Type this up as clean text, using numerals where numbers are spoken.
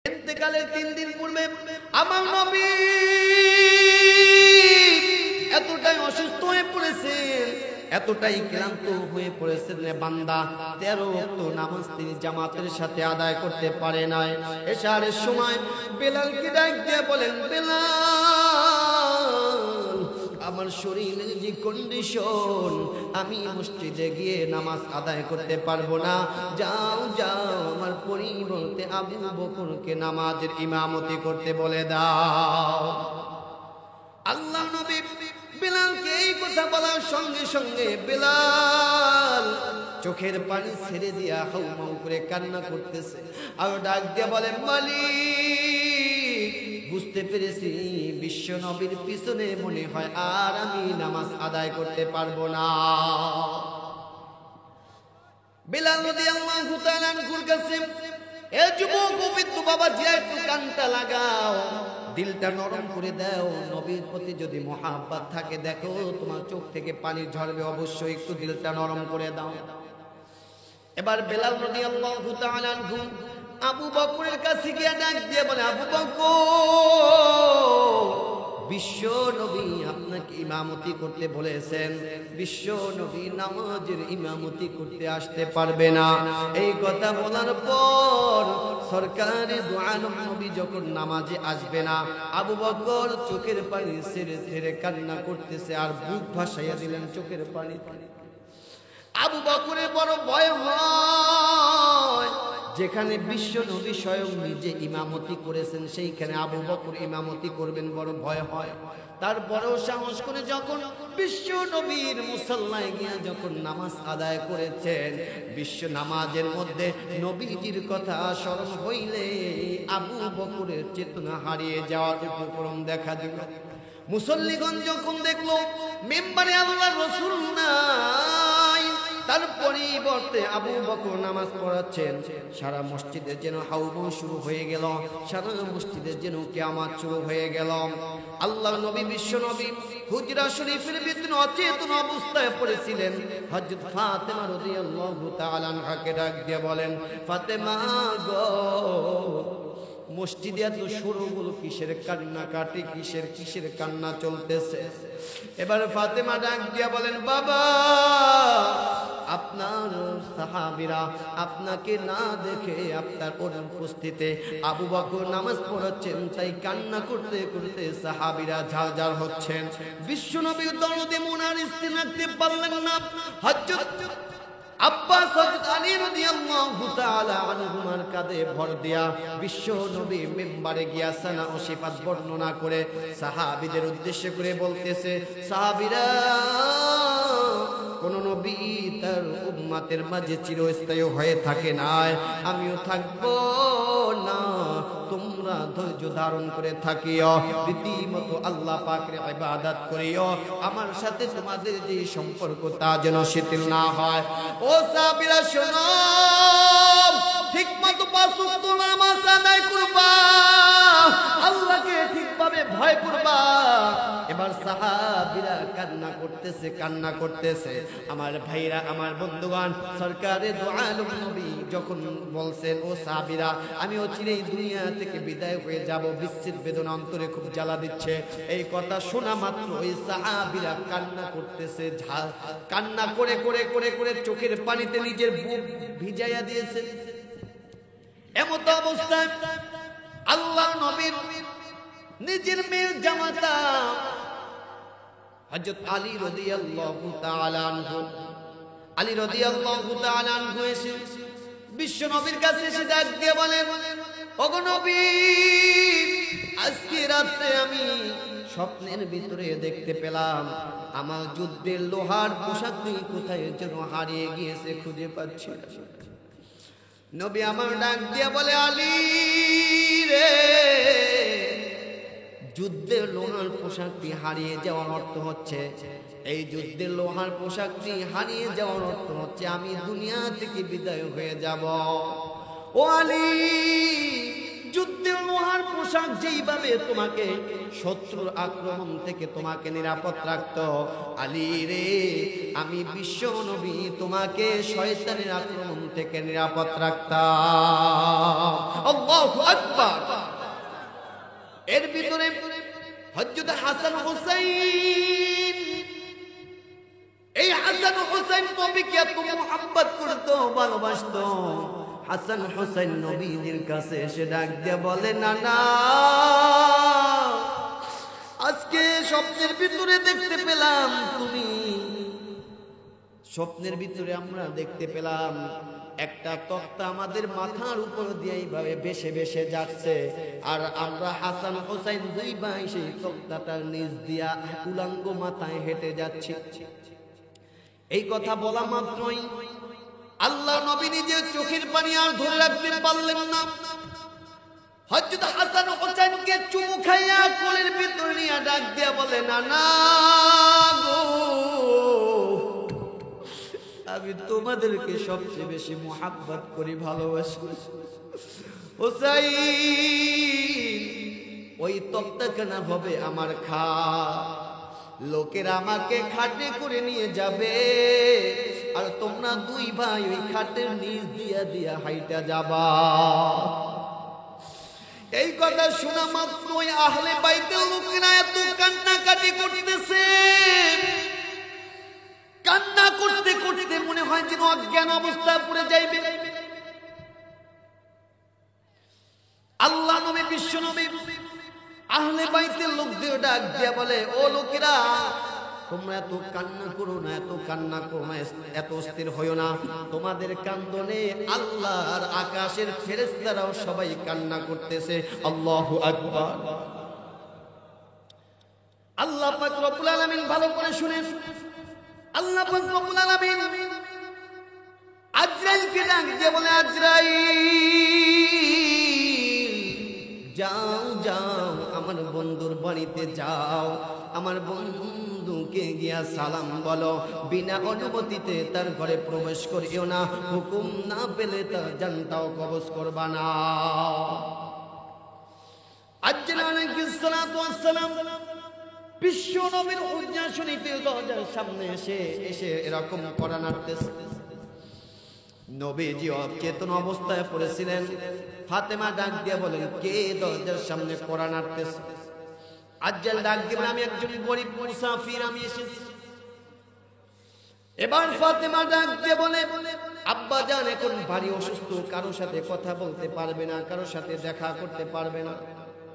ইন্তেকালের 3 দিন পূর্বে আমার নবী এতটাই অসুস্থ হয়ে পড়েছেন, এতটাই ক্লান্ত হয়ে পড়েছেন রে বান্দা 13 ওয়াক্ত নামাজ তিনি জামাতের সাথে আদায় করতে পারে নাই। এশারের সময় বেলালকে ডাক দিয়ে বলেন, বেলাল, আমার শরীরের যে কন্ডিশন, আমি মসজিদে গিয়ে নামাজ আদায় করতে পারবো না, যাও যাও আমার পরিবর্তে আবু বকরকে নামাজের ইমামতি করতে বলে দাও। আল্লাহ নবী বেলালকে এই কথা বলার সঙ্গে সঙ্গে বেলাল চোখের পানি ছেড়ে দিয়া হাউমাউ করে কান্না করতেছে আর ডাক দিয়ে বলে, মালিক, বুঝতে পেরেছি বিশ্ব নবীর পিছনে মনে হয় আর আমি নামাজ আদায় করতে পারবো না। বেলাল রাদিয়াল্লাহু তাআলা আনহুর কাছে, এ যুবক অভিজ্ঞ বাবা, যে একটু কানটা লাগাও, দিলটা নরম করে দাও, নবীর প্রতি যদি মোহাব্বত থাকে, দেখো তোমার চোখ থেকে পানি ঝরবে, অবশ্যই একটু দিলটা নরম করে দাও। এবার বেলাল রাদিয়াল্লাহু তাআলা আনহু আবু বকরের কাছে গিয়ে ডাক দিয়ে বলে, আবু বকর, বিশ্ব নবী আপনাকে ইমামতি করতে বলেছেন, বিশ্ব নবী নামাজের ইমামতি করতে আসতে পারবে না। এই কথা বলার পর সরকারে দু আলম নবী যখন নামাজে আসবে না, আবু বকর চোখের পানি ছেড়ে ছেড়ে কান্না করতেছে আর বুক ভাসাইয়া দিলেন চোখের পানি। আবু বকরের বড় ভয় হয়, যেখানে বিশ্ব নবী স্বয়ং নিজে ইমামতি করেছেন সেইখানে আবু বকর ইমামতি করবেন, বড় ভয় হয়। তারপরেও সাহস করে যখন বিশ্ব নবীর মুসল্লায় গিয়ে যখন নামাজ আদায় করেছেন, বিশ্ব নামাজের মধ্যে নবীজির কথা স্মরণ হইলে আবু বকরের চেতনা হারিয়ে যাওয়ার উপক্রম দেখা দিল। মুসল্লিগণ যখন দেখলো মেম্বারে আল্লাহর রাসূল নাই, তার পরিবর্তে আবু বকর নামাজ পড়াচ্ছেন, সারা মসজিদে যেন হাউমাউ শুরু হয়ে গেল, সারা মসজিদে যেন কিয়ামত শুরু হয়ে গেল। আল্লাহর নবী বিশ্ব নবী হুজরা শরীফের ভিতরে অচেতন অবস্থায় পড়েছিলেন। হযরত ফাতেমা রাদিয়াল্লাহু তাআলা আনহাকে ডাক দিয়ে বলেন, ফাতেমা গো, মসজিদে এত সরুগুলো কিসের কান্না কাটি, কিসের কান্না চলতেছে? এবার ফাতেমা ডাক দিয়া বলেন, বাবা, আপনার সাহাবীরা আপনাকে না দেখে আপনার অনুপস্থিতিতে আবু বকর নামাজ পড়াচ্ছেন, তাই কান্না করতে করতে সাহাবীরা ঝাড় হচ্ছেন। বিশ্বনবীর দরদে মুনার স্থির রাখতে পারলেন না। হযরত আব্বাস হযরত আলী রাদিয়াল্লাহু তাআলা আনহুমার কাঁধে ভর দিয়া বিশ্ব নবী মিম্বারে গিয়া সানা ও সিফাত বর্ণনা করে সাহাবীদের উদ্দেশ্য করে বলতেছে, সাহাবীরা, কোন নবী তার উম্মতের মাঝে চিরস্থায়ী হয়ে থাকে না, আমিও থাকবো না, তোমরা ধৈর্য ধারণ করে থাকিও, রীতিমতো আল্লাহ পাকের ইবাদত করিও, আমার সাথে তোমাদের যে সম্পর্ক তা যেন শিথিল না হয়। ও সাহাবীরা শোনো, ঠিকমতো 5 ওয়াক্ত নামাজ আদায় করবা, আল্লাহকে ঠিকভাবে ভয় করবা। এবার সাহাবীরা কান্না করতেছে। আমার ভাইরা, আমার বন্ধুগণ, সরকারে দু আলম নবী যখন বলছেন, ও সাহাবীরা, আমি অচিরেই দুনিয়া থেকে বিদায় হয়ে যাব, বিচ্ছেদ বেদনা অন্তরে খুব জ্বালা দিচ্ছে। এই কথা শোনা মাত্র ওই সাহাবীরা কান্না করতেছে, কান্না করে করে করে করে চোখের পানিতে নিজের বুক ভিজাইয়া দিয়েছে। এমত অবস্থায় আল্লাহ নবীর নিজের মেয়ের জামাতা হযরত আলী রাদিয়াল্লাহু তাআলা আনহু এসে বিশ্ব নবীর কাছে এসে ডাক দিয়ে বলেন, ওগো নবী, আজকে রাতে আমি স্বপ্নের ভিতরে দেখতে পেলাম আমার যুদ্ধের লোহার পোশাকটি কোথায় যেন হারিয়ে গিয়েছে, খুঁজে পাচ্ছি না। নবী আমার ডাক দিয়ে বলে, আলী রে, যুদ্ধের লোহার পোশাকটি হারিয়ে যাওয়ার অর্থ হচ্ছে, এই যুদ্ধের লোহার পোশাকটি হারিয়ে যাওয়ার অর্থ হচ্ছে আমি দুনিয়া থেকে বিদায় হয়ে যাব। ও আলী, যুদ্ধের লোহার পোশাক পোশাক যেইভাবে তোমাকে শত্রুর আক্রমণ থেকে তোমাকে নিরাপদ রাখতো, আলী রে আমি বিশ্ব নবী তোমাকে শয়তানের আক্রমণ থেকে নিরাপদ রাখতাম। আল্লাহু আকবার। এর ভিতরে হযরত হাসান হুসাইন, এই হাসান হুসাইন নবীকে এত মুহাব্বত করতো, ভালোবাসতো। হাসান হুসাইন নবীর কাছে এসে ডাক দিয়ে বলে, নানা আজকে স্বপ্নের ভিতরে দেখতে পেলাম তুমি, স্বপ্নের ভিতরে আমরা দেখতে পেলাম একটা তক্তা আমাদের মাথার উপর দিয়ে এইভাবে ভেসে ভেসে যাচ্ছে, আর আমরা হাসান হুসাইন দুই ভাই সেই তক্তাটার নিচ দিয়া উলাঙ্গ মাথায় হেঁটে যাচ্ছি। এই কথা বলা মাত্রই আল্লাহ নবী নিজের চোখের পানি আর ধরে রাখতে পারলেন না। হযরত হাসান হুসাইনকে চুমু খাইয়া কোলের ভিতরে নিয়ে ডাক দিয়া বলে, নানা গো আমি তোমাদেরকে সবচেয়ে বেশি মুহাব্বত করি, ভালোবাসি। হুসাইন ওই তক্তাখানা হবে আমার খাট, লোকেরা আমাকে খাটে করে নিয়ে যাবে, আর তোমরা দুই ভাই ওই খাটের নিচ দিয়া দিয়া হাইটা যাবা। এই কথা শোনা মাত্রই আহলে বাইতের লোকেরা এত কান্নাকাটি করতেছে, কান্না করতে করতে মনে হয় যেন অজ্ঞান অবস্থায় পড়ে যাইবে। আল্লাহ নবী বিশ্ব নবী আহলে বাইতের লোকদের ডাক দিয়া বলে, ও লোকেরা তোমরা এত কান্না করো না, এত কান্না করো না, এত অস্থির হইও না। তোমাদের কান্দনে আল্লাহর আকাশের ফেরেশতারাও সবাই কান্না করতেছে। আল্লাহু আকবার। আল্লাহ পাক রব্বুল আলামিন ভালো করে শুনেন, আল্লাহ পাক রব্বুল আলামিন আজরাইলকে ডাক দিয়ে বলে, আজরাইল যাও যাও আমার বন্ধুর বাড়িতে যাও, আমার বন্ধুকে গিয়া সালাম বলো, বিনা অনুমতিতে তার ঘরে প্রবেশ করিও না, হুকুম না পেলে তার জানটাও কবজ করবা না। আজরাইল আলাইহিস সালাতু ওয়াস সালাম বিশ্ব নবীর হুজরা শরীফের দরজার সামনে এসে এরকম করা নাড়তেছে। নবীজি অচেতন অবস্থায় পড়েছিলেন। ফাতেমা ডাক দিয়ে বলেন, কে দরজার সামনে কোরআন নাড়তেছে? আজ্জাল ডাক দিলেন, আমি একজন গরীব মুসাফির, আমি এসেছি। এবার ফাতেমা ডাক দিয়ে বলে, আব্বা জান এখন ভারী অসুস্থ, কারোর সাথে কথা বলতে পারবে না, কারোর সাথে দেখা করতে পারবে না।